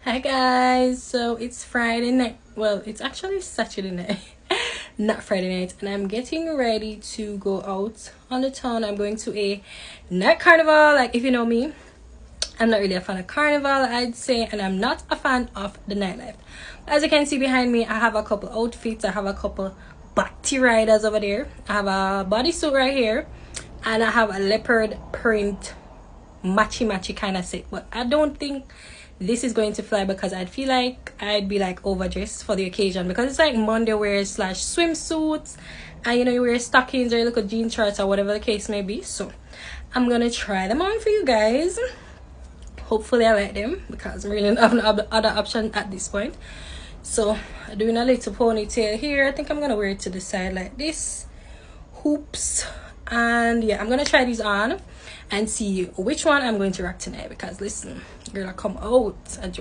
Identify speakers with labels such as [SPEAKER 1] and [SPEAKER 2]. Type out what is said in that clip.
[SPEAKER 1] Hi guys, so it's Friday night. Well, it's actually Saturday night, not Friday night, and I'm getting ready to go out on the town. I'm going to a night carnival. Like, if you know me, I'm not really a fan of carnival, I'd say, and I'm not a fan of the nightlife. As you can see behind me, I have a couple outfits. I have a couple body riders over there. I have a bodysuit right here, and I have a leopard print matchy kind of set, but I don't think this is going to fly because I'd feel like I'd be like overdressed for the occasion, because it's like Monday wear slash swimsuits, and you wear stockings or you look at jean shorts or whatever the case may be. So I'm gonna try them on for you guys. Hopefully I like them, because I'm really not have no other option at this point. So I'm doing a little ponytail here. I think I'm gonna wear it to the side like this, hoops, and yeah, I'm gonna try these on and see which one I'm going to rock tonight, because listen, girl, I come out and